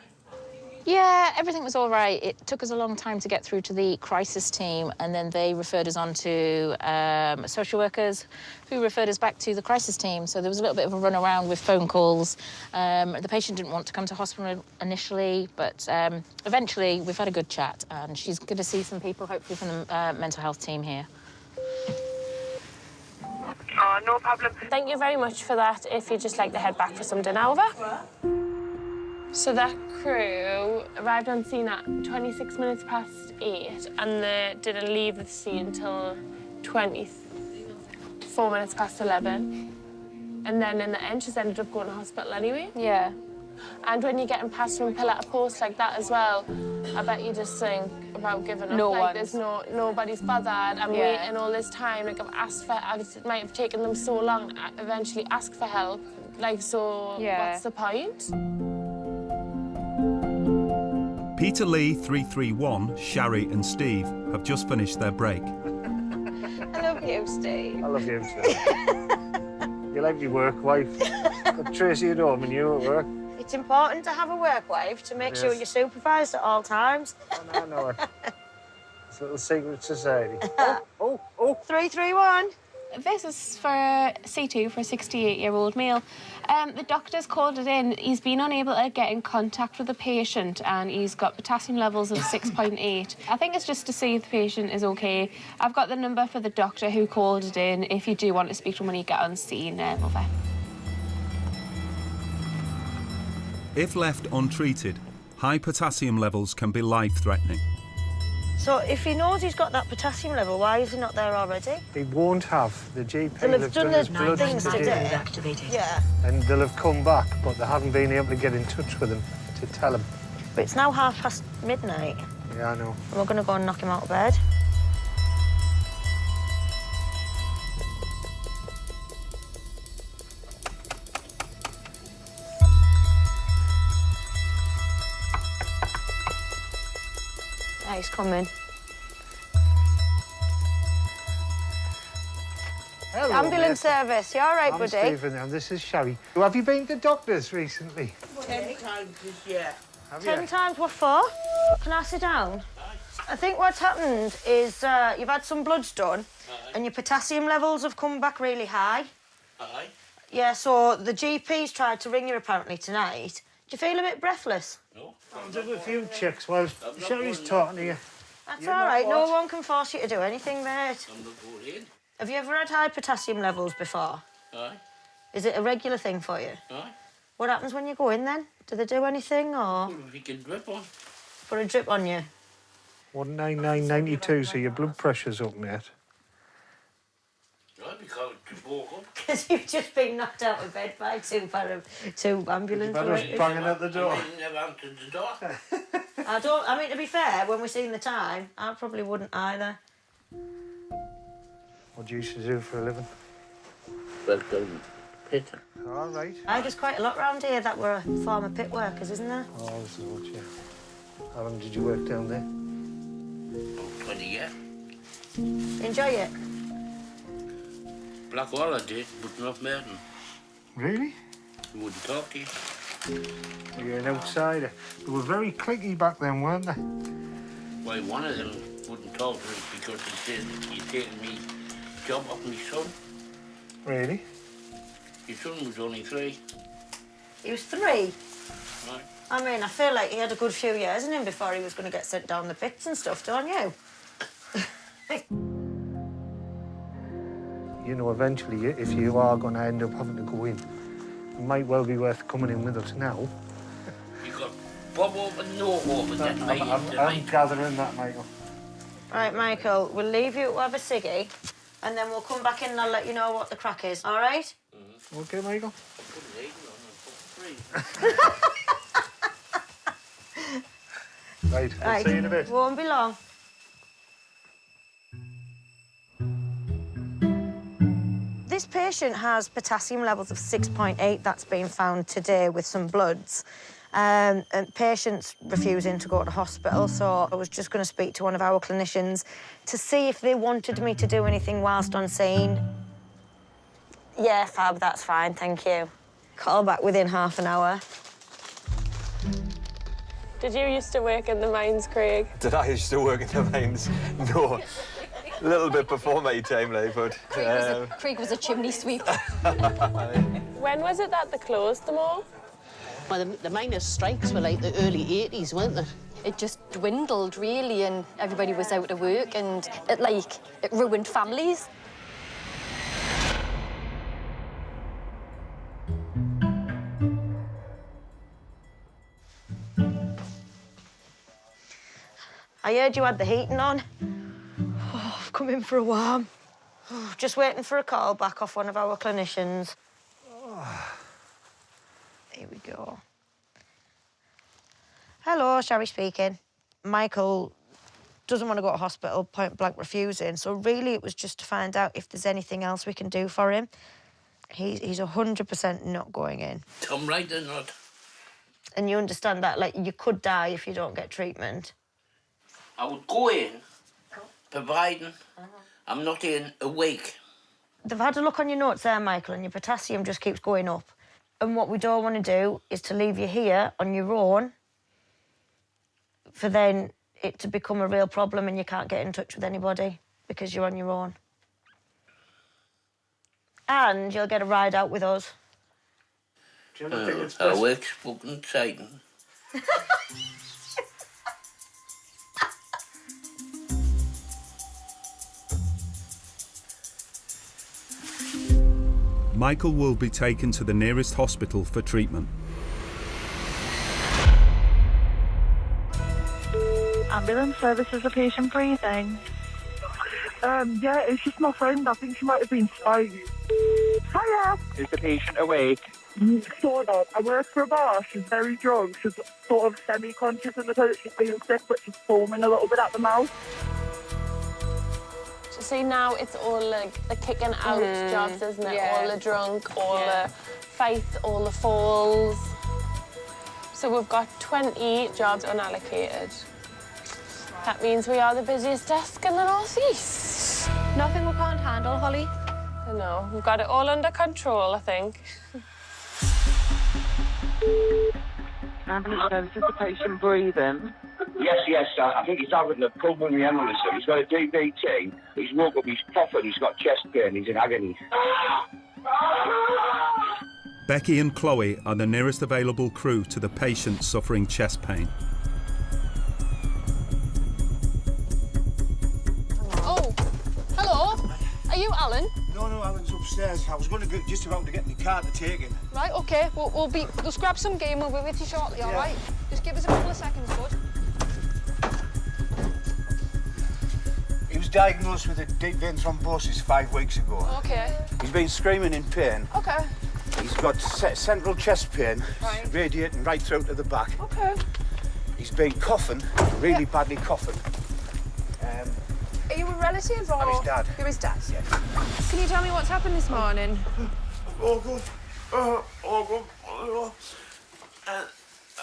Speaker 4: Yeah, everything was all right. It took us a long time to get through to the crisis team, and then they referred us on to social workers who referred us back to the crisis team. So there was a little bit of a run around with phone calls. The patient didn't want to come to hospital initially, but eventually we've had a good chat, and she's going to see some people, hopefully from the mental health team here.
Speaker 10: Oh, no problem. Thank you very much for that. If you'd just like to head back for some dinner, over. So that crew arrived on scene at 26 minutes past 8, and they didn't leave the scene until 24 minutes past 11. And then in the end, she's ended up going to hospital anyway.
Speaker 4: Yeah.
Speaker 10: And when you're getting passed from pillar to post like that as well, I bet you just think about giving up.
Speaker 4: No
Speaker 10: like
Speaker 4: one's.
Speaker 10: there's nobody's bothered. I'm waiting all this time. Like I've asked for, it might have taken them so long. I eventually ask for help. Like so, what's the point?
Speaker 2: Peter Lee 331, Shari and Steve have just finished their break.
Speaker 11: I love you, Steve.
Speaker 16: I love you too. You're like your work wife. But Tracy at home and you at work.
Speaker 19: It's important to have a work wife to make sure you're supervised at all times.
Speaker 16: I know it. It's a little secret society.
Speaker 10: 331. This is for C2 for a 68-year-old male. The doctor's called it in. He's been unable to get in contact with the patient, and he's got potassium levels of 6.8. I think it's just to see if the patient is okay. I've got the number for the doctor who called it in if you do want to speak to him when you get on scene, over.
Speaker 2: If left untreated, high potassium levels can be life-threatening.
Speaker 19: So if he knows he's got that potassium level, why is he not there already?
Speaker 16: He won't have. The GP
Speaker 19: They'll have done
Speaker 16: his
Speaker 19: the
Speaker 16: blood
Speaker 19: things today. Yeah.
Speaker 16: And they'll have come back, but they haven't been able to get in touch with him to tell him.
Speaker 19: But it's now midnight.
Speaker 16: Yeah, I know.
Speaker 19: And we're going to go and knock him out of bed. Yeah, he's coming.
Speaker 16: Hello,
Speaker 19: Ambulance
Speaker 16: mate.
Speaker 19: service, you all right,
Speaker 16: I'm
Speaker 19: buddy?
Speaker 16: Stephen, and this is Sherry. Have you been to doctors recently?
Speaker 9: 10 times this year.
Speaker 16: Have
Speaker 19: 10
Speaker 16: you?
Speaker 19: times what for? Can I sit down? I think what's happened is you've had some bloods done and your potassium levels have come back really high.
Speaker 9: Aye.
Speaker 19: Yeah, so the GP's tried to ring you apparently tonight. Do you feel a bit breathless?
Speaker 9: No.
Speaker 16: I'll do a few checks while Sherry's talking to you.
Speaker 19: That's
Speaker 16: You're
Speaker 19: all
Speaker 16: not
Speaker 19: right. No
Speaker 16: what?
Speaker 19: one can force you to do anything, mate.
Speaker 9: I'm not going in.
Speaker 19: Have you ever had high potassium levels before?
Speaker 9: Aye.
Speaker 19: Is it a regular thing for you?
Speaker 9: Aye.
Speaker 19: What happens when you go in then? Do they do anything or
Speaker 9: Put a freaking drip on.
Speaker 19: put a drip on you?
Speaker 16: 199.92, so your blood pressure's up, mate.
Speaker 9: Right, because I woke up.
Speaker 19: Because you've just been knocked out of bed by two ambulance workers.
Speaker 16: Banging at the door.
Speaker 9: I never answered the door.
Speaker 19: I mean, to be fair, when we're seeing the time, I probably wouldn't either.
Speaker 16: What do you used to do for a living?
Speaker 9: Welcome, pit.
Speaker 16: All right.
Speaker 19: There's quite a lot round here that were former pit workers, isn't there?
Speaker 16: Oh, so what, yeah. How long did you work down there?
Speaker 9: About 20 years.
Speaker 19: Enjoy it.
Speaker 9: Blackwall I did, but not Merton.
Speaker 16: Really?
Speaker 9: He wouldn't talk to you.
Speaker 16: You're an outsider. They were very cliquey back then, weren't they?
Speaker 9: Why, one of them wouldn't talk to him because he said he's taking me job off my son.
Speaker 16: Really?
Speaker 9: His son was only 3.
Speaker 19: He was 3.
Speaker 9: Right.
Speaker 19: I mean, I feel like he had a good few years in him before he was going to get sent down the pits and stuff, don't you?
Speaker 16: You know, eventually, if you are going to end up having to go in, it might well be worth coming in with us now.
Speaker 9: You got Bob open, no open. That's my
Speaker 16: I'm gathering that, Michael.
Speaker 19: Right, Michael, we'll leave you to have a ciggy and then we'll come back in and I'll let you know what the crack is, all right?
Speaker 16: Okay, Michael? Right, I'll see you in a bit.
Speaker 19: Won't be long. This patient has potassium levels of 6.8. That's been found today with some bloods. And patient's refusing to go to hospital, so I was just going to speak to one of our clinicians to see if they wanted me to do anything whilst on scene. Yeah, Fab, that's fine, thank you. Call back within half an hour.
Speaker 11: Did you used to work in the mines, Craig?
Speaker 12: Did I used to work in the mines? No. A little bit before my time, like, but...
Speaker 17: Craig was a chimney sweep.
Speaker 11: When was it that they closed them all?
Speaker 22: Well, the miners' strikes were like the early 80s, weren't they?
Speaker 17: It just dwindled, really, and everybody was out of work, and it ruined families.
Speaker 19: I heard you had the heating on. Oh, I've come in for a warm. Oh, just waiting for a call back off one of our clinicians. Oh. Here we go. Hello, Sherry speaking. Michael doesn't want to go to hospital, point blank refusing. So really it was just to find out if there's anything else we can do for him. He's 100% not going in.
Speaker 9: Tom right or not?
Speaker 19: And you understand that, like, you could die if you don't get treatment.
Speaker 9: I would go in, providing I'm not in a week.
Speaker 19: They've had a look on your notes there, Michael, and your potassium just keeps going up. And what we don't want to do is to leave you here on your own for then it to become a real problem and you can't get in touch with anybody because you're on your own. And you'll get a ride out with us.
Speaker 16: Do you not think it's
Speaker 9: Our
Speaker 16: best?
Speaker 9: work's fucking exciting.
Speaker 2: Michael will be taken to the nearest hospital for treatment.
Speaker 6: Ambulance services, a patient breathing. Yeah, it's just my friend. I think she might have been spiked. Hiya!
Speaker 15: Is the patient awake?
Speaker 6: Sort of. I work for a bar. She's very drunk. She's sort of semi-conscious in the toilet. She's feeling sick, but she's foaming a little bit at the mouth.
Speaker 11: So see, now it's all like the kicking out jobs, isn't it? All the drunk, all the fights, all the falls. So we've got 20 jobs unallocated. That means we are the busiest desk in the North East.
Speaker 10: Nothing we can't handle, Holly.
Speaker 11: I know. We've got it all under control, I think.
Speaker 6: Ambulance services, a patient breathing.
Speaker 3: Yes, I think he's having a pulmonary embolism. He's got a DVT. He's woke up, he's coughing, he's got chest pain, he's in agony.
Speaker 2: Becky and Chloe are the nearest available crew to the patient suffering chest pain.
Speaker 10: Oh, hello. Are you Alan?
Speaker 16: No, Alan's upstairs. I was going to get, just about to get my car to take him.
Speaker 10: Right, OK. We'll just grab some game. We'll be with you shortly, all right? Just give us a couple of seconds, bud.
Speaker 16: He was diagnosed with a deep vein thrombosis 5 weeks ago.
Speaker 10: OK.
Speaker 16: He's been screaming in pain.
Speaker 10: OK.
Speaker 16: He's got central chest pain, radiating right through to the back.
Speaker 10: OK.
Speaker 16: He's been coughing, really badly coughing.
Speaker 20: Are you a relative or...?
Speaker 16: I'm his dad.
Speaker 20: You're his dad?
Speaker 16: Yeah.
Speaker 20: Can you tell me what's happened this morning?
Speaker 7: Oh, God. Oh, God. Oh, and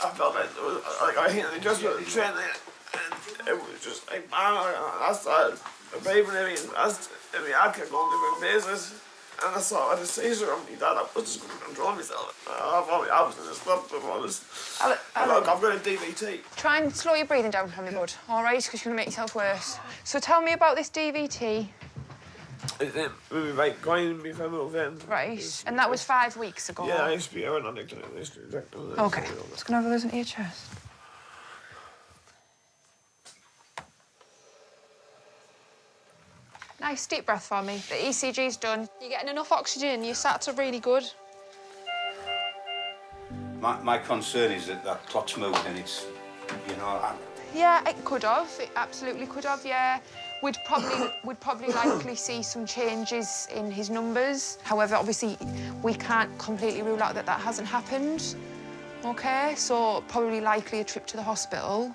Speaker 7: I felt like I hit the just with the train there, and it was just like, I started breathing in me, and I kept going different places. And I saw I had a seizure on me, Dad. I was just going to control myself. I thought I was going to stop before this. Look, I've got a DVT.
Speaker 20: Try and slow your breathing down for me, bud, all right? Because you're going to make yourself worse. So tell me about this DVT.
Speaker 7: It's maybe like going in my femoral vein.
Speaker 20: Right, and that was 5 weeks ago?
Speaker 7: Yeah, I used to be an addict.
Speaker 20: OK, just going to have a listen to your chest. Nice deep breath for me. The ECG's done.
Speaker 10: You're getting enough oxygen. Your sats are really good.
Speaker 13: My concern is that clot's moved and it's,
Speaker 20: Yeah, it could have. It absolutely could have, yeah. We'd probably likely see some changes in his numbers. However, obviously, we can't completely rule out that that hasn't happened. OK, so probably likely a trip to the hospital.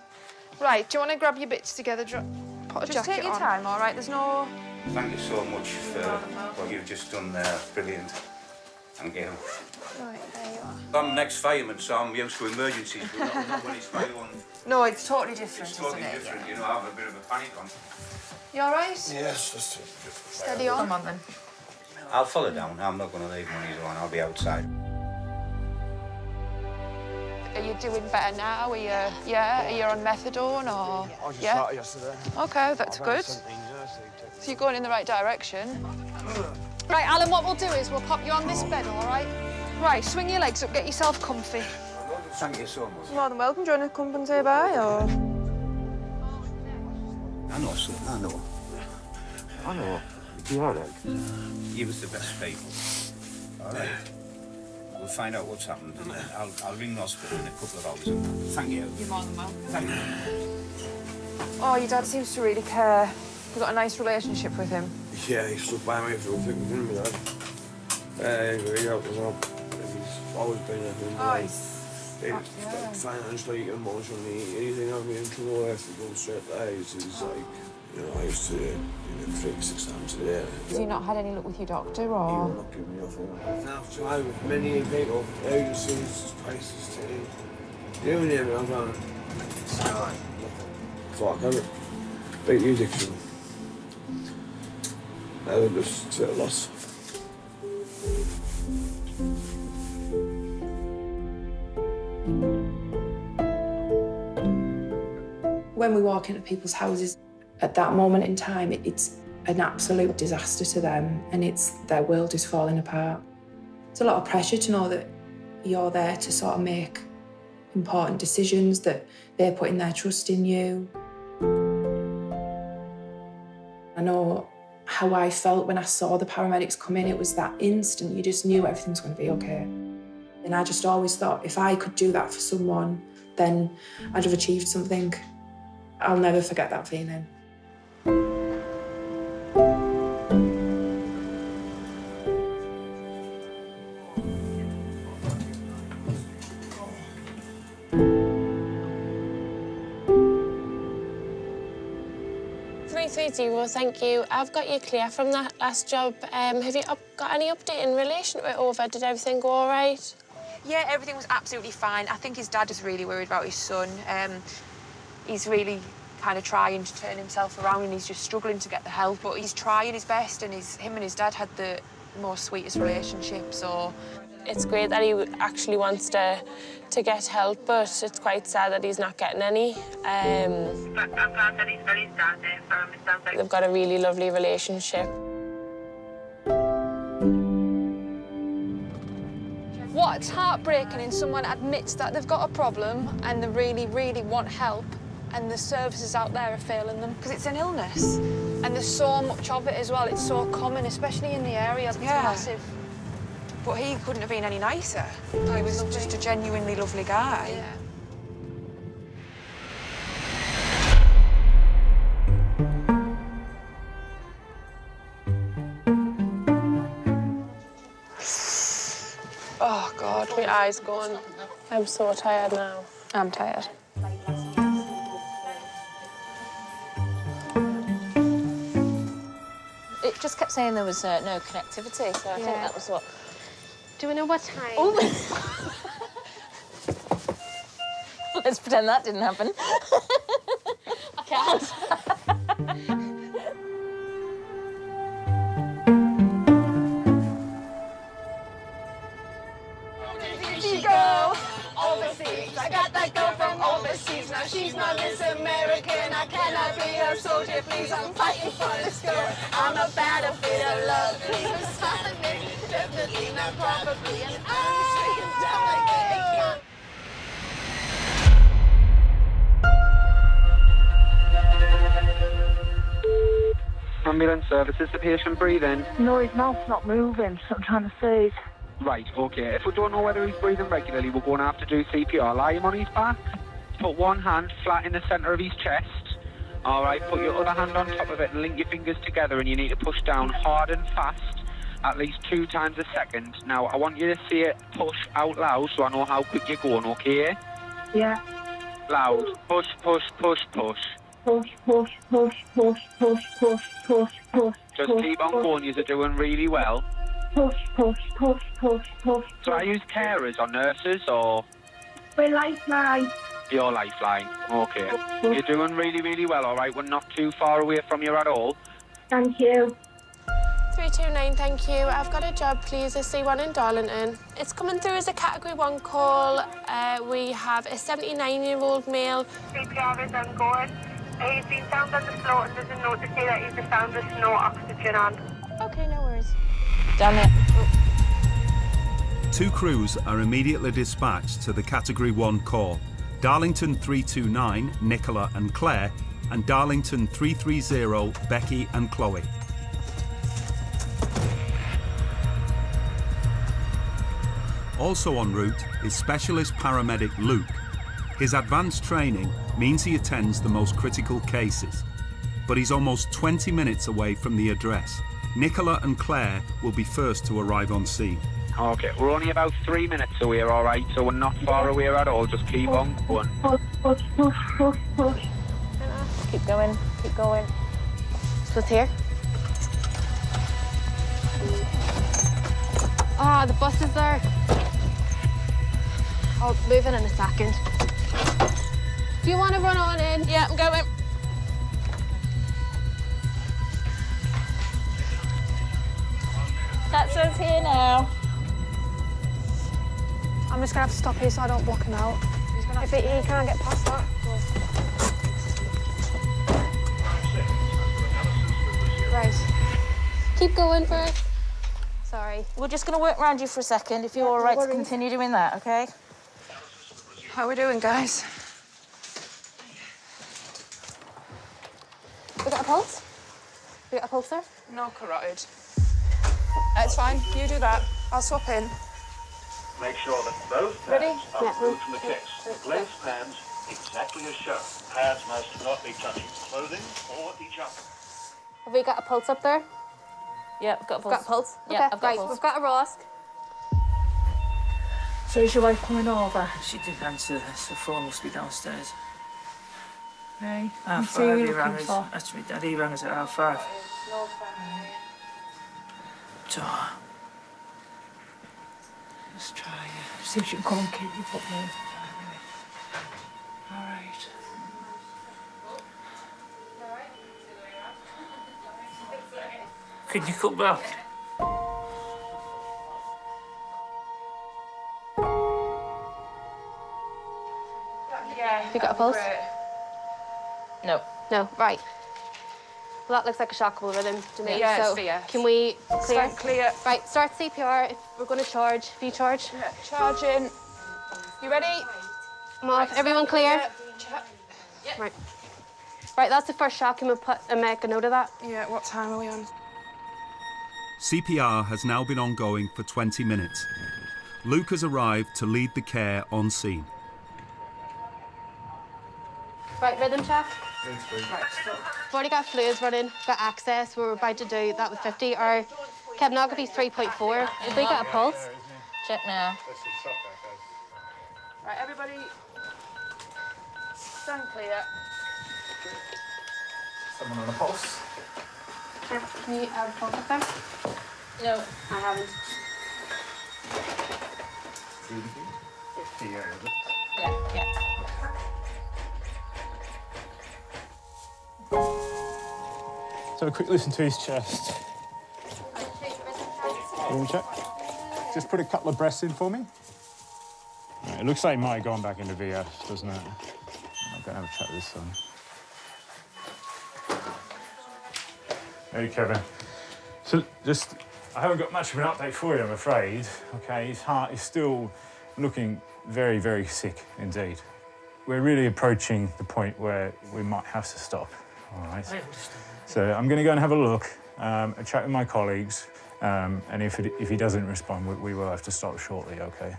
Speaker 10: Right, do you want to grab your bits together? Put a
Speaker 20: Just
Speaker 10: jacket
Speaker 20: take your
Speaker 10: on.
Speaker 20: time, all right? There's no...
Speaker 13: Thank you so much for what you've just done there. Brilliant. Thank you.
Speaker 20: Right, there you are.
Speaker 13: I'm an ex-fireman, so I'm used to emergencies, but not when it's my own.
Speaker 20: No, it's totally different,
Speaker 13: It's totally
Speaker 20: isn't it?
Speaker 13: different, I have a bit of a panic on.
Speaker 20: You all right?
Speaker 7: Yes, just
Speaker 20: Steady on. Come on, then.
Speaker 13: I'll follow down. I'm not going to leave when he's on. I'll be outside.
Speaker 20: Are you doing better now? Are you, are you on methadone or?
Speaker 7: I just started yesterday.
Speaker 20: OK, that's good. So you're going in the right direction.
Speaker 10: Right, Alan, what we'll do is we'll pop you on this bed, all right? Right, swing your legs up, get yourself comfy.
Speaker 13: Thank you so much.
Speaker 20: More than welcome. Do you want to come and say bye, or...?
Speaker 13: I know, son. I know.
Speaker 7: You all right?
Speaker 13: You was the best people. All right. We'll find out what's happened, and then I'll ring the hospital in a couple of hours. Thank you.
Speaker 20: You're more than welcome.
Speaker 13: Thank you.
Speaker 20: Oh, your dad seems to really care. You've got a nice relationship with him.
Speaker 7: Yeah, he stuck by me through thick and thin, my dad. He really helped us out. He's always been there for me.
Speaker 20: Oh, he's...
Speaker 7: Financially, emotionally, anything I've been in trouble, I have to go straight there. He's like, I used to 3 to 6 times a day.
Speaker 20: Have you not had any luck with your doctor,
Speaker 7: He
Speaker 20: or...?
Speaker 7: will not give me nothing. I've tried with many people, agencies, prices, you name it, I've done it. Fuck, I've beat the addiction. I was just at a loss.
Speaker 23: When we walk into people's houses, at that moment in time, it's an absolute disaster to them, and their world is falling apart. It's a lot of pressure to know that you're there to sort of make important decisions, that they're putting their trust in you. I know how I felt when I saw the paramedics come in. It was that instant, you just knew everything was going to be okay. And I just always thought, if I could do that for someone, then I'd have achieved something. I'll never forget that feeling.
Speaker 11: Thank you. I've got you clear from that last job. Have you got any update in relation to it over? Did everything go all right?
Speaker 20: Yeah, everything was absolutely fine. I think his dad is really worried about his son. He's really kind of trying to turn himself around and he's just struggling to get the help, but he's trying his best and him and his dad had the most sweetest relationship, so...
Speaker 11: It's great that he actually wants to get help, but it's quite sad that he's not getting any.
Speaker 1: I'm glad that he's got his dad there for him. It sounds like...
Speaker 11: They've got a really lovely relationship.
Speaker 21: What's heartbreaking in someone admits that they've got a problem and they really, really want help, and the services out there are failing them.
Speaker 20: Because it's an illness.
Speaker 21: And there's so much of it as well. It's so common, especially in the area. It's massive.
Speaker 20: But he couldn't have been any nicer. He was just a genuinely lovely guy.
Speaker 21: Yeah.
Speaker 11: Oh, God, my eyes gone. I'm so tired now.
Speaker 21: I'm tired.
Speaker 4: It just kept saying there was no connectivity, so I think that was what...
Speaker 17: Do we know what time?
Speaker 4: Oh, let's pretend that didn't happen.
Speaker 17: I can't.
Speaker 21: She goes overseas. I got that girl from overseas. Now she's not Miss American. I cannot be a soldier, please. I'm fighting for this girl. I'm a battlefield of love. Please assign me. Definitely not probably. And I'm stricken down like a
Speaker 5: Ambulance services, the patient breathing?
Speaker 6: No, his mouth's not moving, so I'm trying to say.
Speaker 5: Right, okay. If we don't know whether he's breathing regularly, we're going to have to do CPR. Lie him on his back. Put one hand flat in the centre of his chest. All right, put your other hand on top of it and link your fingers together, and you need to push down hard and fast, at least 2 times a second. Now, I want you to say it push out loud so I know how quick you're going, okay?
Speaker 6: Yeah.
Speaker 5: Loud. Push, push, push, push.
Speaker 6: Push, push, push, push, push, push, push, push.
Speaker 5: Just keep on going, you're doing really well.
Speaker 6: Push, push, push, push, push.
Speaker 5: So I use carers or nurses or?
Speaker 6: We're lifeline.
Speaker 5: Your lifeline. Okay. You're doing really, really well, all right? We're not too far away from you at all.
Speaker 6: Thank you.
Speaker 11: 329, thank you. I've got a job, please. I see one in Darlington. It's coming through as a Category 1 call. We have a 79-year-old male.
Speaker 1: CPR is ongoing. He's been found on the floor and there's a note to say that he's been found with no oxygen on.
Speaker 17: Okay, no worries.
Speaker 4: Damn it.
Speaker 2: 2 crews are immediately dispatched to the Category 1 call. Darlington 329, Nicola and Claire, and Darlington 330, Becky and Chloe. Also en route is specialist paramedic Luke. His advanced training means he attends the most critical cases, but he's almost 20 minutes away from the address. Nicola and Claire will be first to arrive on scene.
Speaker 5: Okay, we're only about 3 minutes away, all right, so we're not far away at all. Just keep on going.
Speaker 6: Push, push, push, push, push.
Speaker 4: Keep going, keep going. Split here.
Speaker 21: Ah, the bus is there. I'll move in a second. Do you want to run on in?
Speaker 4: Yeah, I'm going. That's us here now.
Speaker 21: I'm just going to have to stop here so I don't block him out. If he can't get past that. Right. Keep going first.
Speaker 4: Sorry. We're just going to work around you for a second, if you're all right to continue doing that, OK?
Speaker 20: How are we doing, guys?
Speaker 21: We got a pulse? We got a pulse there?
Speaker 20: No carotid. It's fine. You do that. I'll swap in.
Speaker 15: Make sure that both
Speaker 21: Ready?
Speaker 15: pens are removed from the case. The glazed pens
Speaker 8: Exactly as shown. Hands must not be touching clothing or each other.
Speaker 11: Have we got a pulse up there?
Speaker 10: Yeah, I've got a pulse.
Speaker 11: Got a pulse?
Speaker 10: Yeah,
Speaker 11: Okay,
Speaker 10: I've got a
Speaker 11: right,
Speaker 10: pulse.
Speaker 11: we've got a ROSC.
Speaker 14: So is your wife coming over? She didn't answer, so phone must be downstairs. Hey,
Speaker 11: and see who you're looking for.
Speaker 14: That's me, Daddy rang us at 5:30. So, let's try,
Speaker 11: See if she can come and keep you put me.
Speaker 14: all right. Can you come back?
Speaker 11: Yeah. Have you got a pulse?
Speaker 10: No.
Speaker 11: No, right. Well, that looks like a shockable rhythm to me.
Speaker 20: Yeah,
Speaker 11: so
Speaker 20: it's fear.
Speaker 11: can we clear?
Speaker 20: Start clear.
Speaker 11: Right, start CPR. If we're going to charge. If you charge.
Speaker 20: Yeah, charging. You ready?
Speaker 11: I'm off.
Speaker 20: Right,
Speaker 11: Everyone clear?
Speaker 20: Yeah.
Speaker 11: Right. Right, that's the first shock. I'm going to put and make a note of that.
Speaker 20: Yeah, what time are we on?
Speaker 2: CPR has now been ongoing for 20 minutes. Luke has arrived to lead the care on scene.
Speaker 11: Right, rhythm check.
Speaker 20: Right, stop.
Speaker 11: We've already got fluids running, got access. We're about to do that with 50. Our capnography is 3.4. Have we got a pulse?
Speaker 10: Check now.
Speaker 20: Right, everybody, stand clear.
Speaker 12: Someone on a pulse?
Speaker 11: Can you have a pulse up there?
Speaker 10: No.
Speaker 11: I haven't.
Speaker 10: Yeah.
Speaker 12: So a quick listen to his chest. Rhythm check. Just put a couple of breaths in for me. Right, it looks like he might have gone back into VF, doesn't it? I'm going to have a chat with his son. Hey, Kevin. So just, I haven't got much of an update for you, I'm afraid. Okay, his heart is still looking very, very sick indeed. We're really approaching the point where we might have to stop, all right? So I'm going to go and have a look, a chat with my colleagues, and if he doesn't respond, we will have to stop shortly, okay?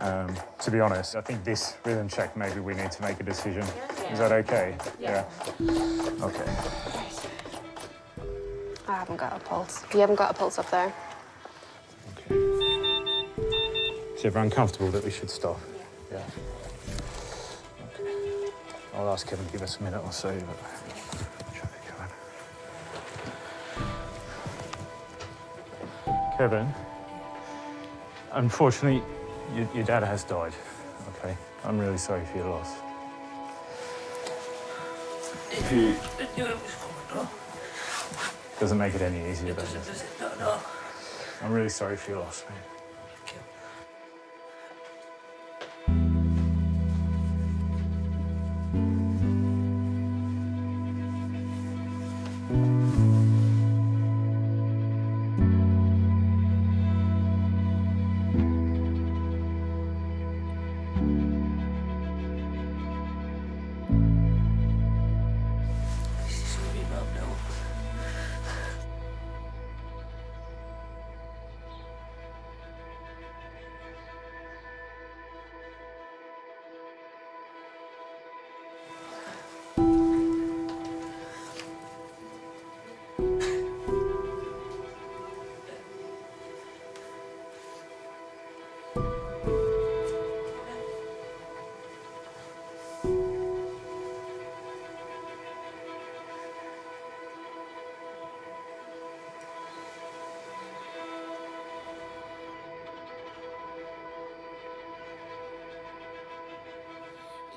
Speaker 12: To be honest, I think this rhythm check, maybe we need to make a decision. Is that okay? Yeah. Okay.
Speaker 11: I haven't got a pulse. You haven't got a pulse up there.
Speaker 12: Is everyone comfortable that we should stop? Yeah. Okay. I'll ask Kevin to give us a minute or so. But... Kevin, unfortunately, your dad has died, okay? I'm really sorry for your loss. If you... Doesn't make it any easier, does it?
Speaker 14: No.
Speaker 12: I'm really sorry for your loss, mate.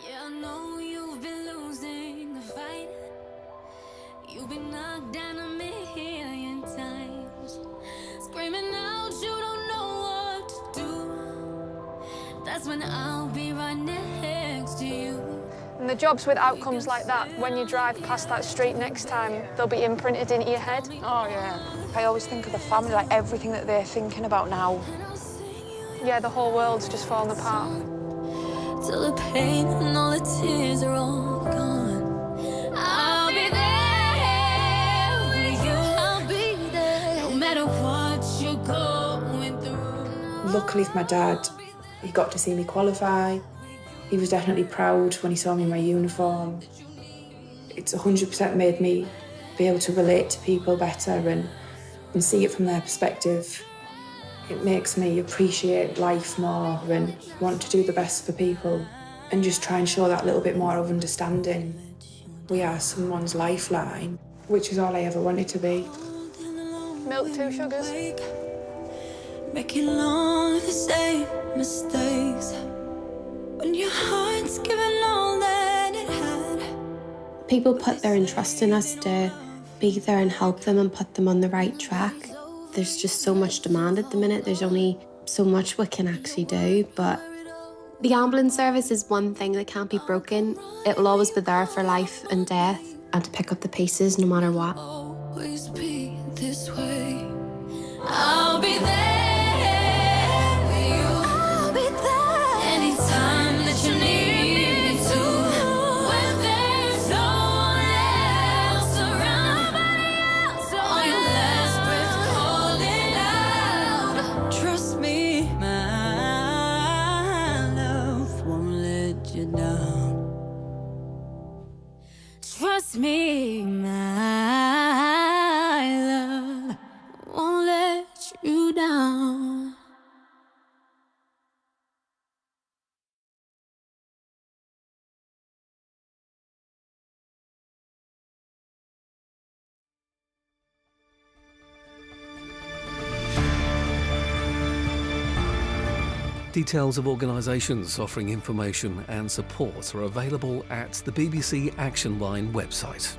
Speaker 18: Yeah, I know you've been losing the fight. You've been knocked down 1,000,000 times, screaming out you don't know what to do. That's when I'll be right next to you.
Speaker 20: And the jobs with outcomes like that, when you drive past that street next time, they'll be imprinted into your head. Oh, yeah. I always think of the family, like everything that they're thinking about now. Yeah, the whole world's just fallen apart.
Speaker 18: Till the pain and all the tears are all gone. I'll be there with you. I'll be there no matter what you're going through.
Speaker 23: Luckily for my dad, he got to see me qualify. He was definitely proud when he saw me in my uniform. It's 100% made me be able to relate to people better and see it from their perspective. It makes me appreciate life more and want to do the best for people and just try and show that little bit more of understanding. We are someone's lifeline, which is all I ever wanted to be.
Speaker 11: Milk, 2 sugars.
Speaker 18: Making all of the same mistakes when your heart's given all that it had.
Speaker 10: People put their trust in us to be there and help them and put them on the right track. There's just so much demand at the minute. There's only so much we can actually do, but the ambulance service is one thing that can't be broken. It'll always be there for life and death and to pick up the pieces no matter what.
Speaker 18: Always be this way. I'll be there. I'll be there anytime that you need me to. When there's no one else around, on your last breath, calling out. Trust me, my love won't let you down. Trust me, my love won't let you down.
Speaker 9: Details of organisations offering information and support are available at the BBC Action Line website.